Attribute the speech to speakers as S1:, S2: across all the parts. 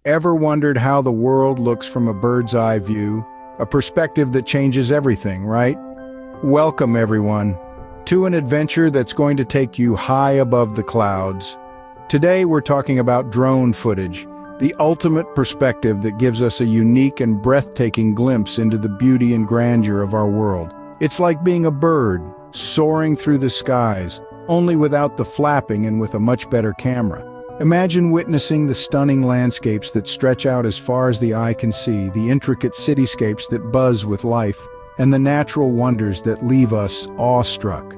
S1: Ever wondered how the world looks from a bird's eye view? A perspective that changes everything, right? Welcome, everyone, to an adventure that's going to take you high above the clouds. Today, we're talking about drone footage, the ultimate perspective that gives us a unique and breathtaking glimpse into the beauty and grandeur of our world. It's like being a bird, soaring through the skies, only without the flapping and with a much better camera. Imagine witnessing the stunning landscapes that stretch out as far as the eye can see, the intricate cityscapes that buzz with life, and the natural wonders that leave us awestruck.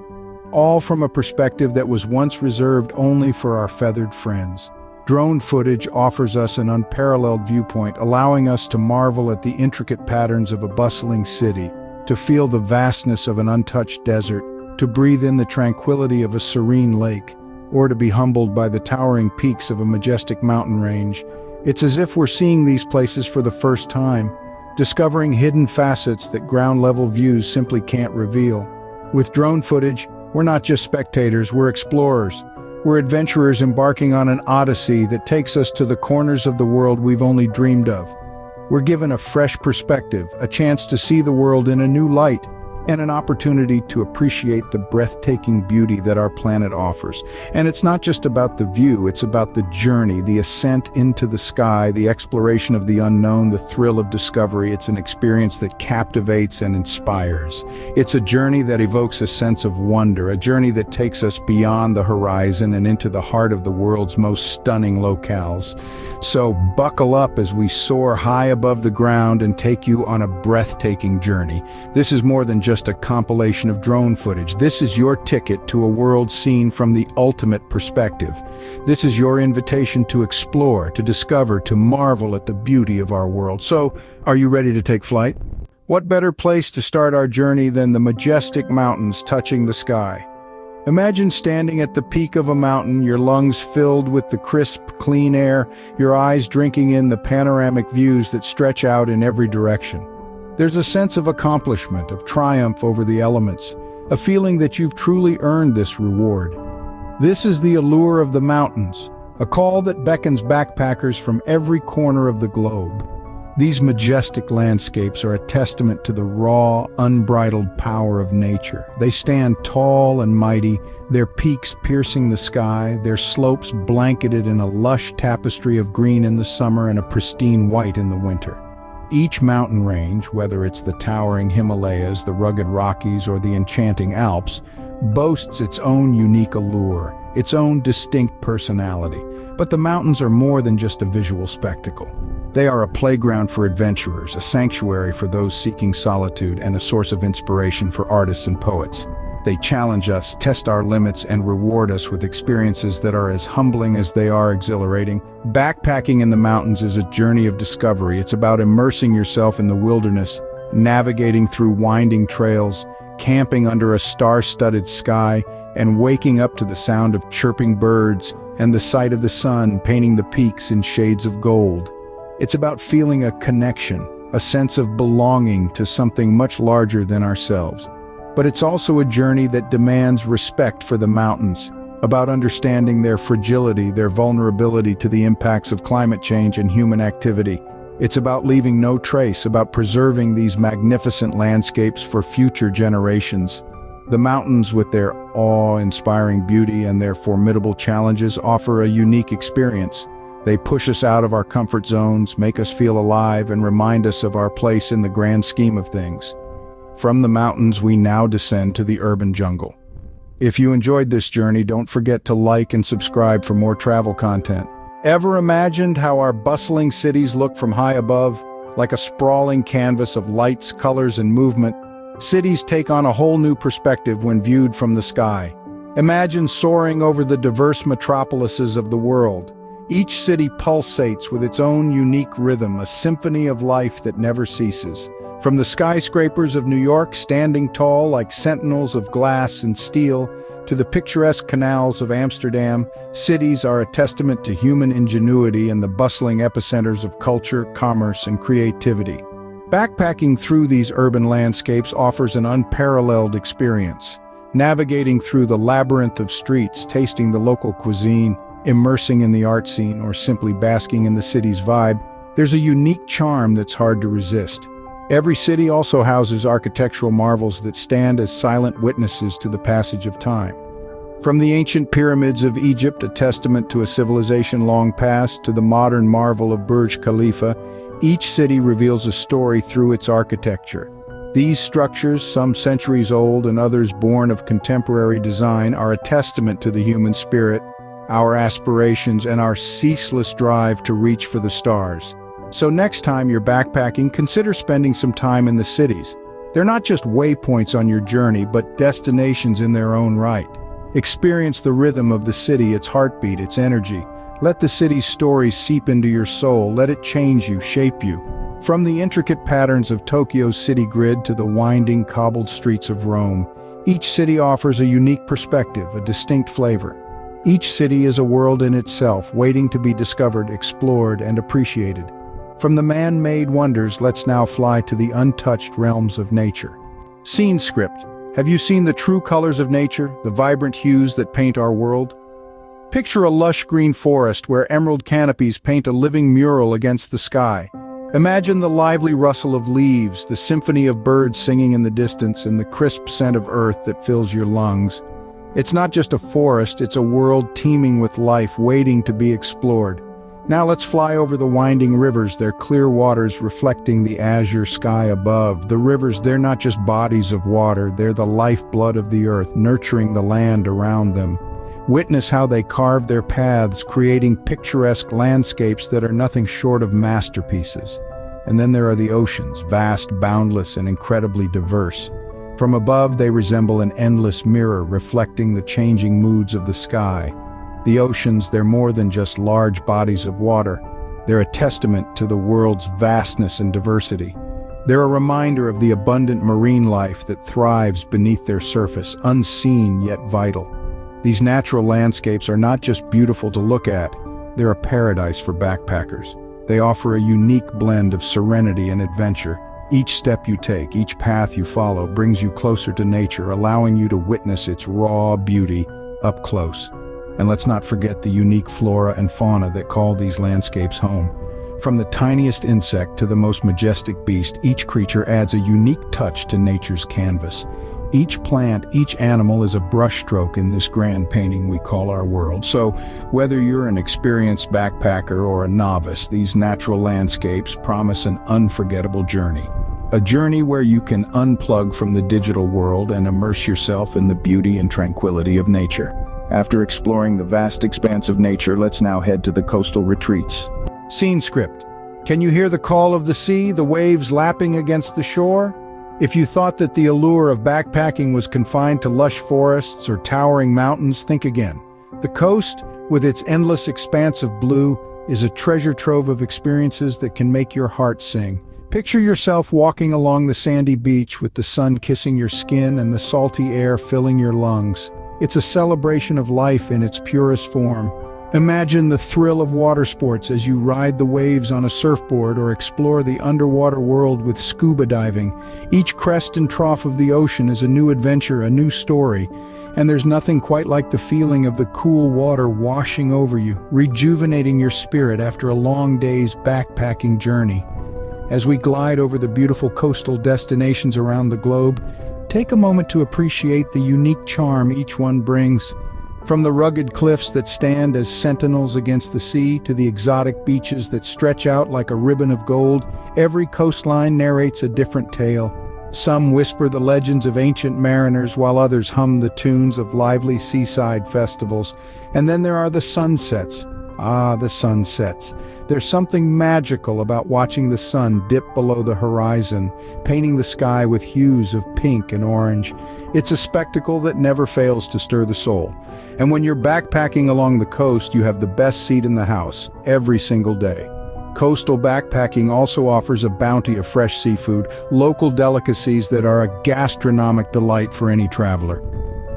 S1: All from a perspective that was once reserved only for our feathered friends. Drone footage offers us an unparalleled viewpoint, allowing us to marvel at the intricate patterns of a bustling city, to feel the vastness of an untouched desert, to breathe in the tranquility of a serene lake, or to be humbled by the towering peaks of a majestic mountain range. It's as if we're seeing these places for the first time, discovering hidden facets that ground-level views simply can't reveal. With drone footage, we're not just spectators, we're explorers. We're adventurers embarking on an odyssey that takes us to the corners of the world we've only dreamed of. We're given a fresh perspective, a chance to see the world in a new light, and an opportunity to appreciate the breathtaking beauty that our planet offers. And it's not just about the view, it's about the journey, the ascent into the sky, the exploration of the unknown, the thrill of discovery. It's an experience that captivates and inspires. It's a journey that evokes a sense of wonder, a journey that takes us beyond the horizon and into the heart of the world's most stunning locales. So buckle up as we soar high above the ground and take you on a breathtaking journey. This is more than just a compilation of drone footage. This is your ticket to a world seen from the ultimate perspective. This is your invitation to explore, to discover, to marvel at the beauty of our world. So, are you ready to take flight? What better place to start our journey than the majestic mountains touching the sky? Imagine standing at the peak of a mountain, your lungs filled with the crisp, clean air, your eyes drinking in the panoramic views that stretch out in every direction. There's a sense of accomplishment, of triumph over the elements, a feeling that you've truly earned this reward. This is the allure of the mountains, a call that beckons backpackers from every corner of the globe. These majestic landscapes are a testament to the raw, unbridled power of nature. They stand tall and mighty, their peaks piercing the sky, their slopes blanketed in a lush tapestry of green in the summer and a pristine white in the winter. Each mountain range, whether it's the towering Himalayas, the rugged Rockies, or the enchanting Alps, boasts its own unique allure, its own distinct personality. But the mountains are more than just a visual spectacle. They are a playground for adventurers, a sanctuary for those seeking solitude, and a source of inspiration for artists and poets. They challenge us, test our limits, and reward us with experiences that are as humbling as they are exhilarating. Backpacking in the mountains is a journey of discovery. It's about immersing yourself in the wilderness, navigating through winding trails, camping under a star-studded sky, and waking up to the sound of chirping birds and the sight of the sun painting the peaks in shades of gold. It's about feeling a connection, a sense of belonging to something much larger than ourselves. But it's also a journey that demands respect for the mountains, about understanding their fragility, their vulnerability to the impacts of climate change and human activity. It's about leaving no trace, about preserving these magnificent landscapes for future generations. The mountains, with their awe-inspiring beauty and their formidable challenges, offer a unique experience. They push us out of our comfort zones, make us feel alive, and remind us of our place in the grand scheme of things. From the mountains, we now descend to the urban jungle. If you enjoyed this journey, don't forget to like and subscribe for more travel content. Ever imagined how our bustling cities look from high above? Like a sprawling canvas of lights, colors, and movement, cities take on a whole new perspective when viewed from the sky. Imagine soaring over the diverse metropolises of the world. Each city pulsates with its own unique rhythm, a symphony of life that never ceases. From the skyscrapers of New York standing tall like sentinels of glass and steel, to the picturesque canals of Amsterdam, cities are a testament to human ingenuity and the bustling epicenters of culture, commerce, and creativity. Backpacking through these urban landscapes offers an unparalleled experience. Navigating through the labyrinth of streets, tasting the local cuisine, immersing in the art scene, or simply basking in the city's vibe, there's a unique charm that's hard to resist. Every city also houses architectural marvels that stand as silent witnesses to the passage of time. From the ancient pyramids of Egypt, a testament to a civilization long past, to the modern marvel of Burj Khalifa, each city reveals a story through its architecture. These structures, some centuries old and others born of contemporary design, are a testament to the human spirit, our aspirations, and our ceaseless drive to reach for the stars. So next time you're backpacking, consider spending some time in the cities. They're not just waypoints on your journey, but destinations in their own right. Experience the rhythm of the city, its heartbeat, its energy. Let the city's story seep into your soul. Let it change you, shape you. From the intricate patterns of Tokyo's city grid to the winding, cobbled streets of Rome, each city offers a unique perspective, a distinct flavor. Each city is a world in itself, waiting to be discovered, explored, and appreciated. From the man-made wonders, let's now fly to the untouched realms of nature. Scene script. Have you seen the true colors of nature, the vibrant hues that paint our world? Picture a lush green forest where emerald canopies paint a living mural against the sky. Imagine the lively rustle of leaves, the symphony of birds singing in the distance, and the crisp scent of earth that fills your lungs. It's not just a forest, it's a world teeming with life waiting to be explored. Now let's fly over the winding rivers, their clear waters reflecting the azure sky above. The rivers, they're not just bodies of water, they're the lifeblood of the earth, nurturing the land around them. Witness how they carve their paths, creating picturesque landscapes that are nothing short of masterpieces. And then there are the oceans, vast, boundless, and incredibly diverse. From above, they resemble an endless mirror, reflecting the changing moods of the sky. The oceans, they're more than just large bodies of water. They're a testament to the world's vastness and diversity. They're a reminder of the abundant marine life that thrives beneath their surface, unseen yet vital. These natural landscapes are not just beautiful to look at, they're a paradise for backpackers. They offer a unique blend of serenity and adventure. Each step you take, each path you follow, brings you closer to nature, allowing you to witness its raw beauty up close. And let's not forget the unique flora and fauna that call these landscapes home. From the tiniest insect to the most majestic beast, each creature adds a unique touch to nature's canvas. Each plant, each animal is a brushstroke in this grand painting we call our world. So, whether you're an experienced backpacker or a novice, these natural landscapes promise an unforgettable journey. A journey where you can unplug from the digital world and immerse yourself in the beauty and tranquility of nature. After exploring the vast expanse of nature, let's now head to the coastal retreats. Scene script. Can you hear the call of the sea, the waves lapping against the shore? If you thought that the allure of backpacking was confined to lush forests or towering mountains, think again. The coast, with its endless expanse of blue, is a treasure trove of experiences that can make your heart sing. Picture yourself walking along the sandy beach with the sun kissing your skin and the salty air filling your lungs. It's a celebration of life in its purest form. Imagine the thrill of water sports as you ride the waves on a surfboard or explore the underwater world with scuba diving. Each crest and trough of the ocean is a new adventure, a new story, and there's nothing quite like the feeling of the cool water washing over you, rejuvenating your spirit after a long day's backpacking journey. As we glide over the beautiful coastal destinations around the globe, take a moment to appreciate the unique charm each one brings. From the rugged cliffs that stand as sentinels against the sea to the exotic beaches that stretch out like a ribbon of gold, every coastline narrates a different tale. Some whisper the legends of ancient mariners while others hum the tunes of lively seaside festivals. And then there are the sunsets. Ah, the sunsets. There's something magical about watching the sun dip below the horizon, painting the sky with hues of pink and orange. It's a spectacle that never fails to stir the soul. And when you're backpacking along the coast, you have the best seat in the house, every single day. Coastal backpacking also offers a bounty of fresh seafood, local delicacies that are a gastronomic delight for any traveler.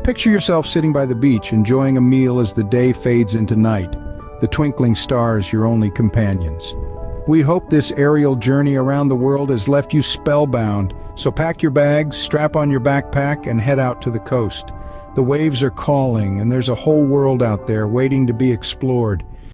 S1: Picture yourself sitting by the beach, enjoying a meal as the day fades into night. The twinkling stars your only companions. We hope this aerial journey around the world has left you spellbound, so pack your bags, strap on your backpack, and head out to the coast. The waves are calling, and there's a whole world out there waiting to be explored.